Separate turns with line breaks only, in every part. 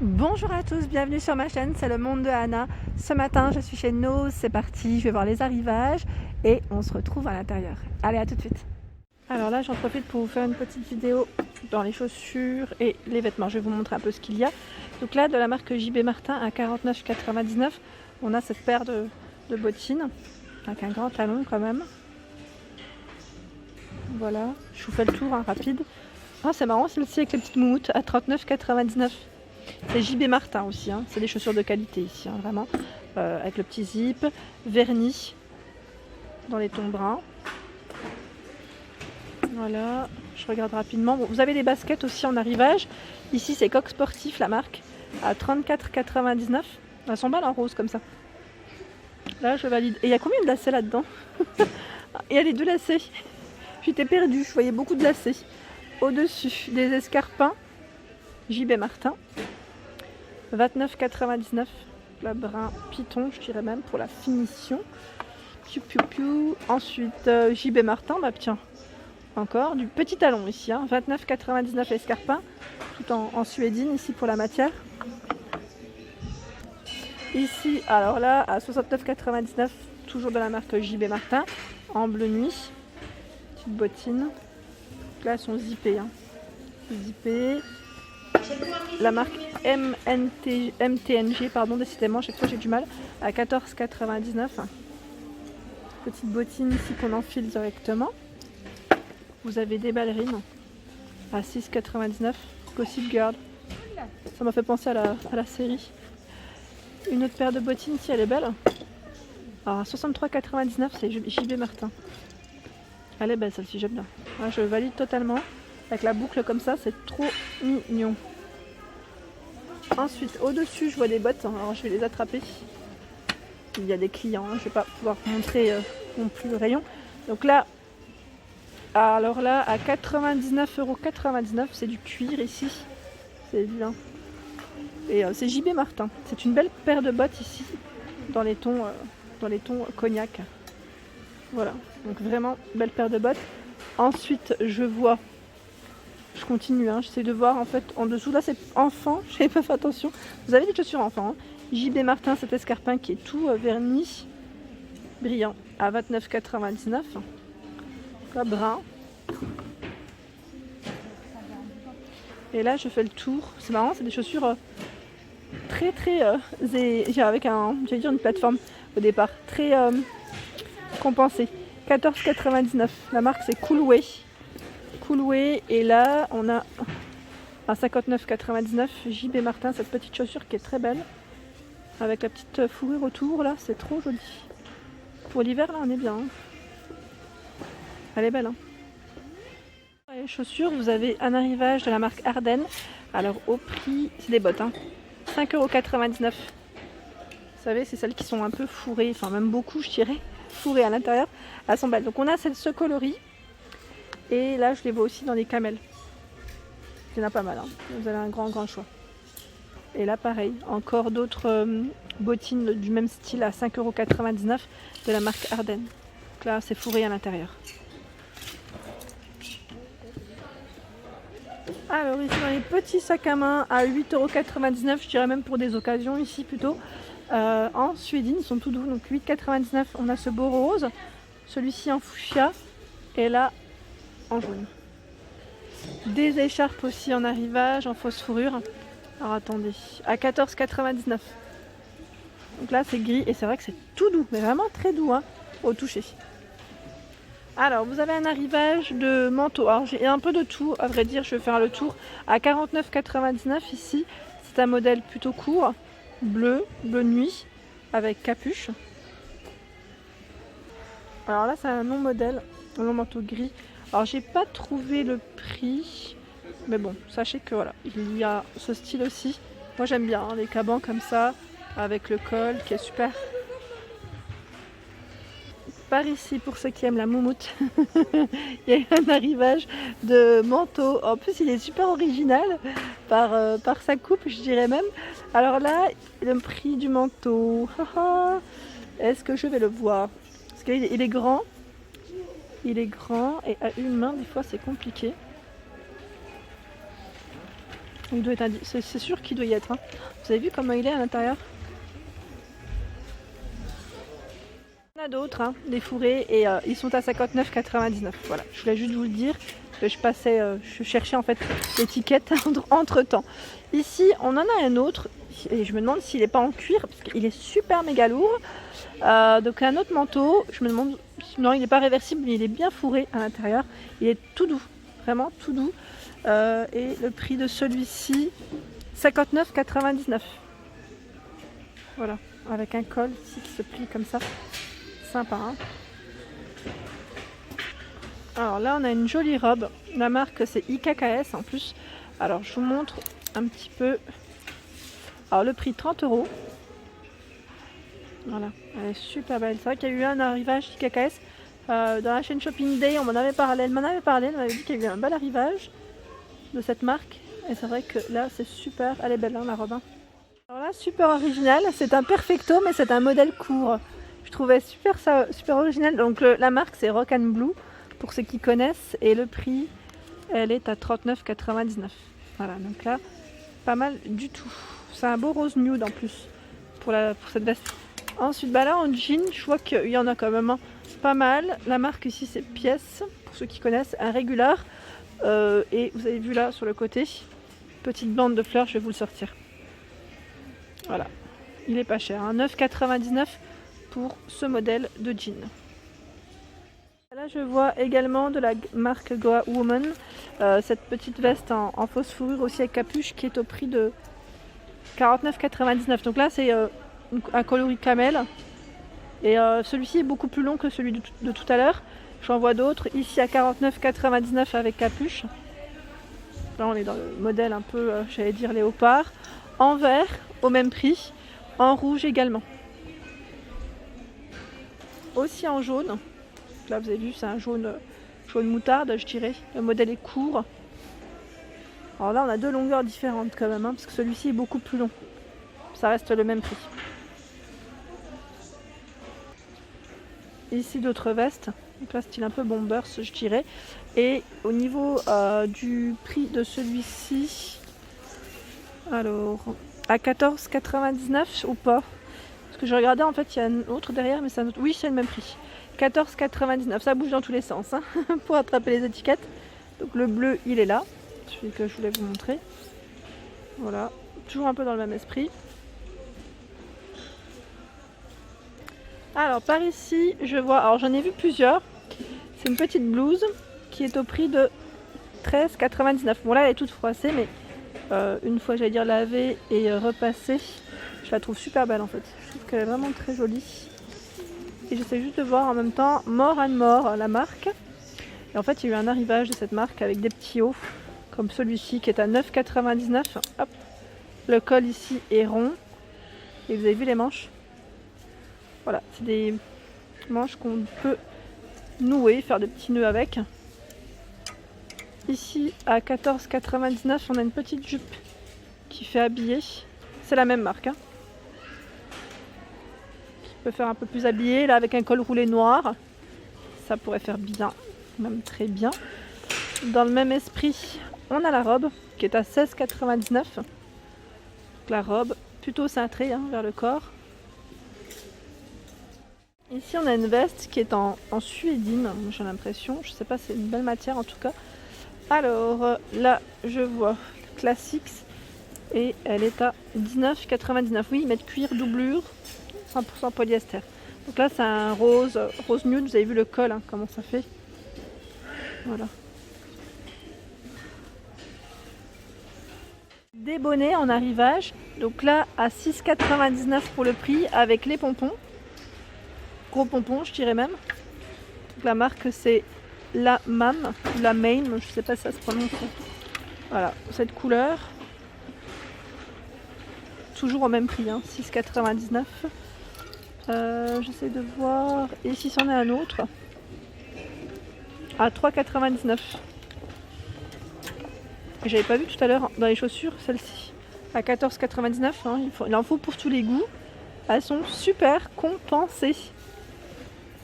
Bonjour à tous, bienvenue sur ma chaîne, c'est le monde de Anna. Ce matin, je suis chez Nose, c'est parti, je vais voir les arrivages et on se retrouve à l'intérieur. Allez, à tout de suite. Alors là, j'en profite pour vous faire une petite vidéo dans les chaussures et les vêtements. Je vais vous montrer un peu ce qu'il y a. Donc là, de la marque JB Martin à 49,99 €, on a cette paire de bottines avec un grand talon quand même. Voilà, je vous fais le tour rapide. Ah, c'est marrant celle-ci avec les petites moumoutes à 39,99 €. C'est JB Martin aussi, hein. C'est des chaussures de qualité ici, hein, vraiment. Avec le petit zip, vernis dans les tons bruns. Voilà, je regarde rapidement. Bon, vous avez les baskets aussi en arrivage. Ici, c'est Coq Sportif, la marque, à 34,99 €. Elles sont belles en rose comme ça. Là, je valide. Et il y a combien de lacets là-dedans? Il y a les deux lacets. J'étais perdue, je voyais beaucoup de lacets. Au-dessus, des escarpins JB Martin. 29,99 €, la brun python, je dirais même, pour la finition. Piu, piu, piu. Ensuite, JB Martin, bah tiens, encore du petit talon ici, hein, 29,99 € l'escarpin, tout en suédine ici pour la matière. Ici, alors là, à 69,99 €, toujours de la marque JB Martin, en bleu nuit, petite bottine. Là, elles sont zippées, hein. Zippées. La marque MTNG, pardon, décidément, chaque fois j'ai du mal, à 14,99 €. Petite bottine ici qu'on enfile directement. Vous avez des ballerines à 6,99 €, Gossip Girl. Ça m'a fait penser à la série. Une autre paire de bottines ici, elle est belle. Alors à 63,99 €, c'est JB Martin. Elle est belle celle-ci, j'aime bien. Moi, je valide totalement. Avec la boucle comme ça, c'est trop mignon. Ensuite, au-dessus, je vois des bottes. Alors, je vais les attraper. Il y a des clients, hein. Je ne vais pas pouvoir montrer non plus le rayon. Donc là, alors là, à 99,99 €, c'est du cuir ici. C'est bien. Et c'est JB Martin. C'est une belle paire de bottes ici, dans les tons cognac. Voilà. Donc vraiment, belle paire de bottes. Ensuite, je vois. Je continue, hein. J'essaie de voir en fait en dessous. Là, c'est enfant, je n'avais pas fait attention. Vous avez des chaussures enfant, hein. JB Martin, cet escarpin qui est tout vernis, brillant, à 29,99 €. Là, brun. Et là, je fais le tour. C'est marrant, c'est des chaussures très avec j'allais dire une plateforme au départ, très compensée. 14,99 €. La marque, c'est Coolway. Et là on a à 59,99 € JB Martin, cette petite chaussure qui est très belle avec la petite fourrure autour là, c'est trop joli. Pour l'hiver là on est bien, hein. Elle est belle, hein. Les chaussures, vous avez un arrivage de la marque Ardennes. Alors au prix, c'est des bottes, hein, 5,99 €. Vous savez, c'est celles qui sont un peu fourrées, enfin même beaucoup je dirais, fourrées à l'intérieur. Elles sont belles. Donc on a ce coloris. Et là, je les vois aussi dans les camels. Il y en a pas mal, hein. Vous avez un grand choix. Et là, pareil, encore d'autres bottines du même style à 5,99 € de la marque Ardennes. Donc là, c'est fourré à l'intérieur. Alors ici, dans les petits sacs à main à 8,99 €, je dirais même pour des occasions ici plutôt. En suédine, ils sont tout doux, donc 8,99 €. On a ce beau rose, celui-ci en fuchsia, et là, en jaune. Des écharpes aussi en arrivage, en fausse fourrure. Alors attendez, à 14,99 €. Donc là c'est gris et c'est vrai que c'est tout doux, mais vraiment très doux, hein, au toucher. Alors vous avez un arrivage de manteau. Alors j'ai un peu de tout, à vrai dire, je vais faire le tour. À 49,99 € ici, c'est un modèle plutôt court, bleu nuit, avec capuche. Alors là c'est un long modèle, un long manteau gris. Alors j'ai pas trouvé le prix, mais bon, sachez que voilà, il y a ce style aussi. Moi j'aime bien, hein, les cabans comme ça, avec le col qui est super. Par ici, pour ceux qui aiment la moumoute, il y a un arrivage de manteau. En plus il est super original par sa coupe, je dirais même. Alors là, le prix du manteau, est-ce que je vais le voir? Parce qu'il est grand. Il est grand et à une main, des fois, c'est compliqué. Il doit être c'est sûr qu'il doit y être. Hein. Vous avez vu comment il est à l'intérieur? Il y en a d'autres, hein, des fourrés, et ils sont à 59,99. Voilà, je voulais juste vous le dire. Je cherchais en fait l'étiquette entre temps. Ici, on en a un autre, et je me demande s'il n'est pas en cuir, parce qu'il est super méga lourd. Donc un autre manteau, je me demande, non, il n'est pas réversible, mais il est bien fourré à l'intérieur. Il est tout doux, vraiment tout doux. Et le prix de celui-ci, 59,99. Voilà, avec un col ici qui se plie comme ça. Sympa, hein. Alors là, on a une jolie robe. La marque, c'est IKKS en plus. Alors, je vous montre un petit peu. Alors, le prix, 30 €. Voilà, elle est super belle. C'est vrai qu'il y a eu un arrivage IKKS dans la chaîne Shopping Day. On m'en avait parlé. Elle m'en avait parlé. Elle m'avait dit qu'il y a eu un bel arrivage de cette marque. Et c'est vrai que là, c'est super. Elle est belle, hein, la robe. Hein. Alors là, super original. C'est un perfecto, mais c'est un modèle court. Je trouvais super original. Donc, la marque, c'est Rock and Blue. Pour ceux qui connaissent, et le prix, elle est à 39,99. Voilà, donc là, pas mal du tout. C'est un beau rose nude en plus pour cette veste. Ensuite, bah là en jean, je vois qu'il y en a quand même pas mal. La marque ici, c'est Pièce, pour ceux qui connaissent, un régular. Et vous avez vu là sur le côté, petite bande de fleurs, je vais vous le sortir. Voilà, il est pas cher, hein, 9,99 pour ce modèle de jean. Là, je vois également de la marque Goa Woman, cette petite veste en fausse fourrure aussi avec capuche qui est au prix de 49,99. Donc là, c'est un coloris camel. Et celui-ci est beaucoup plus long que celui de tout à l'heure. J'en vois d'autres ici à 49,99 avec capuche. Là, on est dans le modèle un peu, j'allais dire léopard. En vert, au même prix. En rouge également. Aussi en jaune. Là, vous avez vu, c'est un jaune moutarde, je dirais. Le modèle est court. Alors là, on a deux longueurs différentes quand même, hein, parce que celui-ci est beaucoup plus long. Ça reste le même prix. Ici, d'autres vestes. Donc là, style un peu bombers, je dirais. Et au niveau du prix de celui-ci, alors, à 14,99 ou pas? Parce que je regardais, en fait, il y a un autre derrière, mais c'est un autre. Oui, c'est le même prix. 14,99, ça bouge dans tous les sens, hein, pour attraper les étiquettes. Donc le bleu, il est là, celui que je voulais vous montrer. Voilà, toujours un peu dans le même esprit. Alors par ici, je vois, alors j'en ai vu plusieurs. C'est une petite blouse qui est au prix de 13,99. Bon là, elle est toute froissée, mais une fois, j'allais dire lavée et repassée, je la trouve super belle en fait. Je trouve qu'elle est vraiment très jolie. Et j'essaie juste de voir en même temps More and More, la marque. Et en fait, il y a eu un arrivage de cette marque avec des petits hauts, comme celui-ci qui est à 9,99. Hop. Le col ici est rond. Et vous avez vu les manches? Voilà, c'est des manches qu'on peut nouer, faire des petits nœuds avec. Ici, à 14,99, on a une petite jupe qui fait habiller. C'est la même marque, hein. Peut faire un peu plus habillé, là avec un col roulé noir, ça pourrait faire bien, même très bien. Dans le même esprit, on a la robe qui est à 16,99. La robe plutôt cintrée, hein, vers le corps. Ici on a une veste qui est en suédine, j'ai l'impression, je sais pas, c'est une belle matière en tout cas. Alors là je vois Classics et elle est à 19,99. Oui, ils mettent cuir doublure, 100% polyester. Donc là c'est un rose nude, vous avez vu le col, hein, comment ça fait. Voilà. Des bonnets en arrivage, donc là à 6,99 pour le prix avec les pompons. Gros pompons je dirais même. Donc la marque c'est la MAM, la Main, je sais pas si ça se prononce. Voilà, cette couleur. Toujours au même prix, hein, 6,99. J'essaie de voir. Et ici c'en est un autre. À 3,99. J'avais pas vu tout à l'heure dans les chaussures, celle-ci. À 14,99. Hein, il en faut pour tous les goûts. Elles sont super compensées.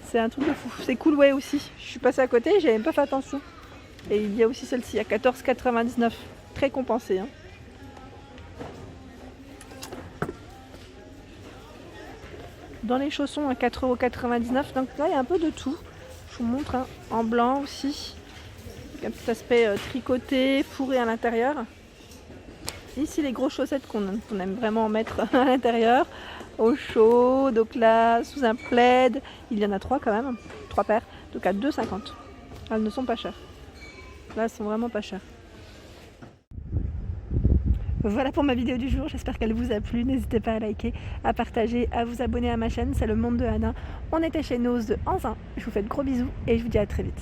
C'est un truc de fou. C'est cool, ouais, aussi. Je suis passée à côté, j'avais même pas fait attention. Et il y a aussi celle-ci à 14,99. Très compensée. Hein. dans les chaussons à 4,99 €. Donc là, il y a un peu de tout. Je vous montre en blanc aussi. Avec un petit aspect tricoté, fourré à l'intérieur. Ici, les grosses chaussettes qu'on aime vraiment mettre à l'intérieur. Au chaud, donc là, sous un plaid. Il y en a 3 quand même, 3 paires. Donc à 2,50 €. Elles ne sont pas chères. Là, elles sont vraiment pas chères. Voilà pour ma vidéo du jour, j'espère qu'elle vous a plu. N'hésitez pas à liker, à partager, à vous abonner à ma chaîne, c'est le monde de Anna. On était chez Nose de Anzin. Je vous fais de gros bisous et je vous dis à très vite.